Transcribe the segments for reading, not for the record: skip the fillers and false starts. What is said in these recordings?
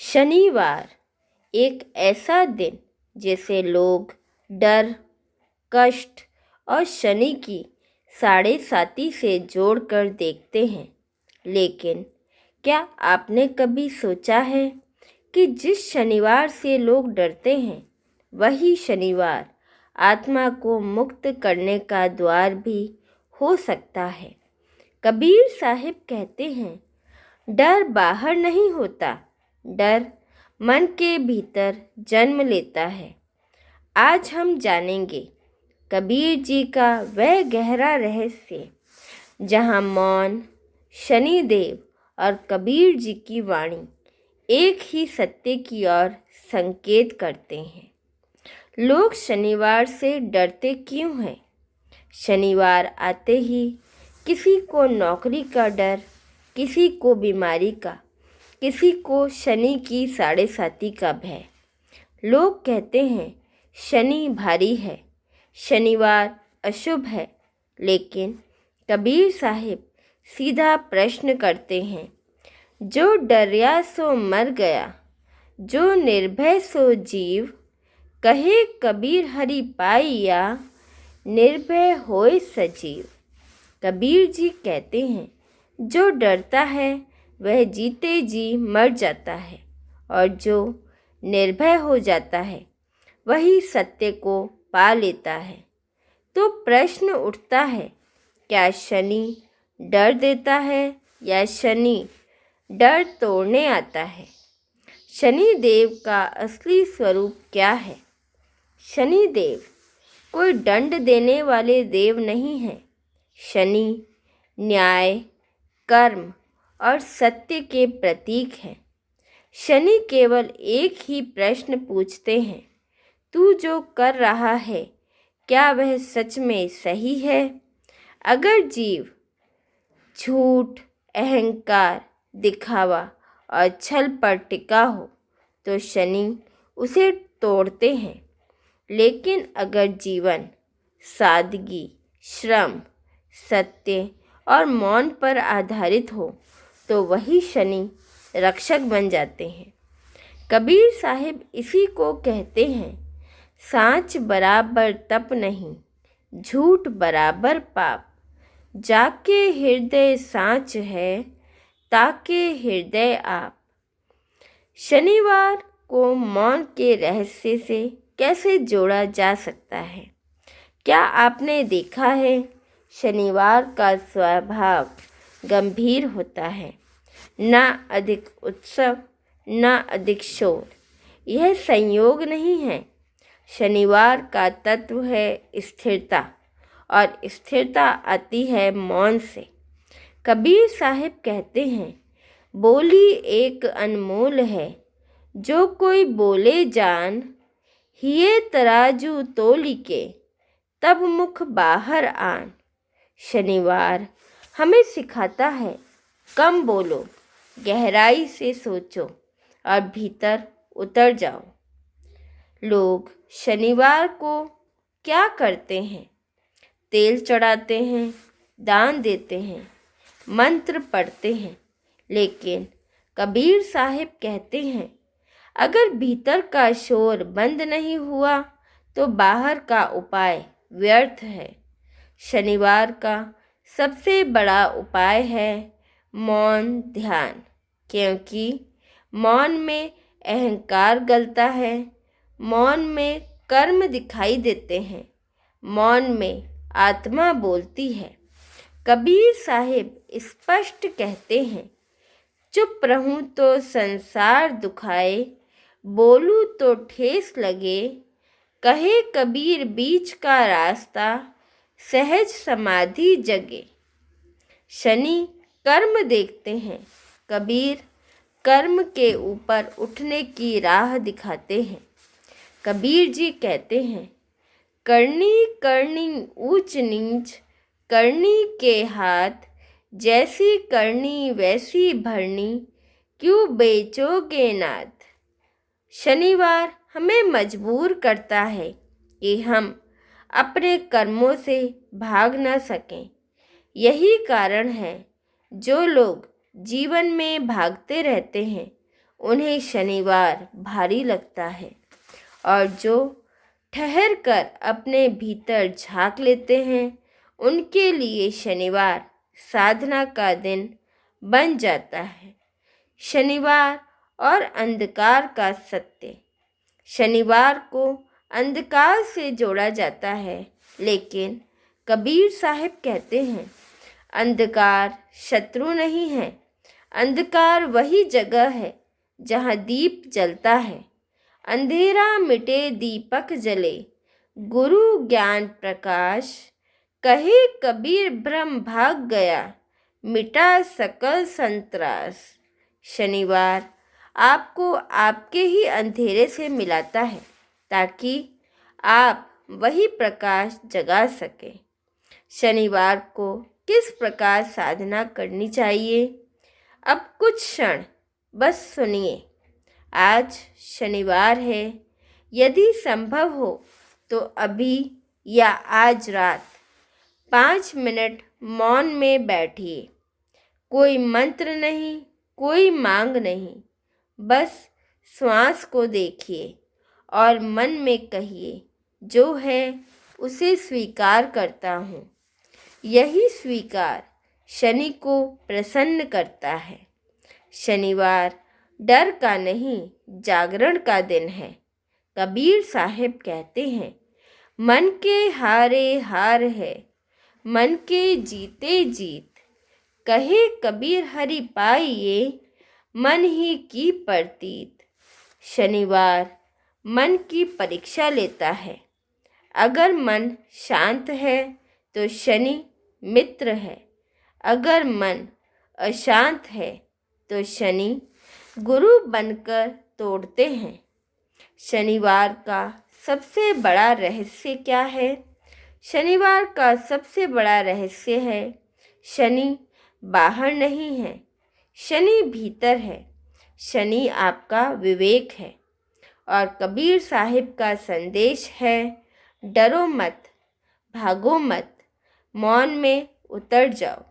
शनिवार एक ऐसा दिन जिसे लोग डर, कष्ट और शनि की साढ़े साती से जोड़कर देखते हैं। लेकिन क्या आपने कभी सोचा है कि जिस शनिवार से लोग डरते हैं, वही शनिवार आत्मा को मुक्त करने का द्वार भी हो सकता है। कबीर साहिब कहते हैं, डर बाहर नहीं होता, डर मन के भीतर जन्म लेता है। आज हम जानेंगे कबीर जी का वह गहरा रहस्य जहाँ मौन, शनिदेव और कबीर जी की वाणी एक ही सत्य की ओर संकेत करते हैं। लोग शनिवार से डरते क्यों हैं? शनिवार आते ही किसी को नौकरी का डर, किसी को बीमारी का, किसी को शनि की साढ़े साती का भय। लोग कहते हैं शनि भारी है, शनिवार अशुभ है। लेकिन कबीर साहिब सीधा प्रश्न करते हैं, जो डरया सो मर गया, जो निर्भय सो जीव। कहे कबीर हरि पाइया, निर्भय होए सजीव। कबीर जी कहते हैं, जो डरता है वह जीते जी मर जाता है, और जो निर्भय हो जाता है वही सत्य को पा लेता है। तो प्रश्न उठता है, क्या शनि डर देता है या शनि डर तोड़ने आता है? शनि देव का असली स्वरूप क्या है? शनि देव कोई दंड देने वाले देव नहीं है। शनि न्याय, कर्म और सत्य के प्रतीक हैं। शनि केवल एक ही प्रश्न पूछते हैं, तू जो कर रहा है क्या वह सच में सही है? अगर जीव झूठ, अहंकार, दिखावा और छल पर टिका हो तो शनि उसे तोड़ते हैं। लेकिन अगर जीवन सादगी, श्रम, सत्य और मौन पर आधारित हो तो वही शनि रक्षक बन जाते हैं। कबीर साहिब इसी को कहते हैं, सांच बराबर तप नहीं, झूठ बराबर पाप। जाके हृदय सांच है, ताके हृदय आप। शनिवार को मौन के रहस्य से कैसे जोड़ा जा सकता है? क्या आपने देखा है, शनिवार का स्वभाव गंभीर होता है, ना अधिक उत्सव, ना अधिक शोर। यह संयोग नहीं है। शनिवार का तत्व है स्थिरता, और स्थिरता आती है मौन से। कबीर साहिब कहते हैं, बोली एक अनमोल है, जो कोई बोले जान। हिये तराजू तोली के, तब मुख बाहर आन। शनिवार हमें सिखाता है, कम बोलो, गहराई से सोचो और भीतर उतर जाओ। लोग शनिवार को क्या करते हैं? तेल चढ़ाते हैं, दान देते हैं, मंत्र पढ़ते हैं। लेकिन कबीर साहिब कहते हैं, अगर भीतर का शोर बंद नहीं हुआ तो बाहर का उपाय व्यर्थ है। शनिवार का सबसे बड़ा उपाय है मौन ध्यान, क्योंकि मौन में अहंकार गलता है, मौन में कर्म दिखाई देते हैं, मौन में आत्मा बोलती है। कबीर साहिब स्पष्ट कहते हैं, चुप रहूं तो संसार दुखाए, बोलूं तो ठेस लगे। कहे कबीर बीच का रास्ता, सहज समाधि जगे। शनि कर्म देखते हैं, कबीर कर्म के ऊपर उठने की राह दिखाते हैं। कबीर जी कहते हैं, करनी करनी ऊंच नीच, करनी के हाथ, जैसी करनी वैसी भरनी, क्यों बेचोगे नाथ। शनिवार हमें मजबूर करता है कि हम अपने कर्मों से भाग न सकें। यही कारण है जो लोग जीवन में भागते रहते हैं उन्हें शनिवार भारी लगता है, और जो ठहर कर अपने भीतर झांक लेते हैं उनके लिए शनिवार साधना का दिन बन जाता है। शनिवार और अंधकार का सत्य। शनिवार को अंधकार से जोड़ा जाता है, लेकिन कबीर साहब कहते हैं अंधकार शत्रु नहीं है। अंधकार वही जगह है जहाँ दीप जलता है। अंधेरा मिटे दीपक जले, गुरु ज्ञान प्रकाश। कहे कबीर ब्रह्म भाग गया, मिटा सकल संत्रास। शनिवार आपको आपके ही अंधेरे से मिलाता है ताकि आप वही प्रकाश जगा सकें। शनिवार को किस प्रकार साधना करनी चाहिए? अब कुछ क्षण बस सुनिए। आज शनिवार है। यदि संभव हो तो अभी या आज रात 5 मिनट मौन में बैठिए। कोई मंत्र नहीं, कोई मांग नहीं, बस श्वास को देखिए और मन में कहिए जो है उसे स्वीकार करता हूँ। यही स्वीकार शनि को प्रसन्न करता है। शनिवार डर का नहीं, जागरण का दिन है। कबीर साहब कहते हैं मन के हारे हार है, मन के जीते जीत। कहे कबीर हरि पाइए, मन ही की प्रतीत। शनिवार मन की परीक्षा लेता है। अगर मन शांत है तो शनि मित्र है, अगर मन अशांत है तो शनि गुरु बनकर तोड़ते हैं। शनिवार का सबसे बड़ा रहस्य क्या है? शनिवार का सबसे बड़ा रहस्य है शनि बाहर नहीं है, शनि भीतर है। शनि आपका विवेक है। और कबीर साहिब का संदेश है डरो मत, भागो मत, मौन में उतर जाओ।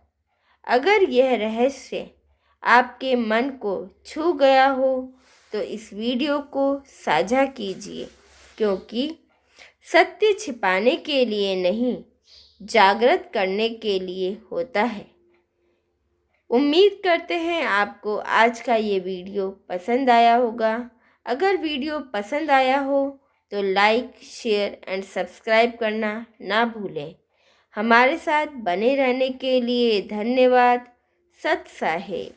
अगर यह रहस्य आपके मन को छू गया हो तो इस वीडियो को साझा कीजिए, क्योंकि सत्य छिपाने के लिए नहीं, जागृत करने के लिए होता है। उम्मीद करते हैं आपको आज का ये वीडियो पसंद आया होगा। अगर वीडियो पसंद आया हो तो लाइक, शेयर एंड सब्सक्राइब करना ना भूलें। हमारे साथ बने रहने के लिए धन्यवाद। सत साहेब।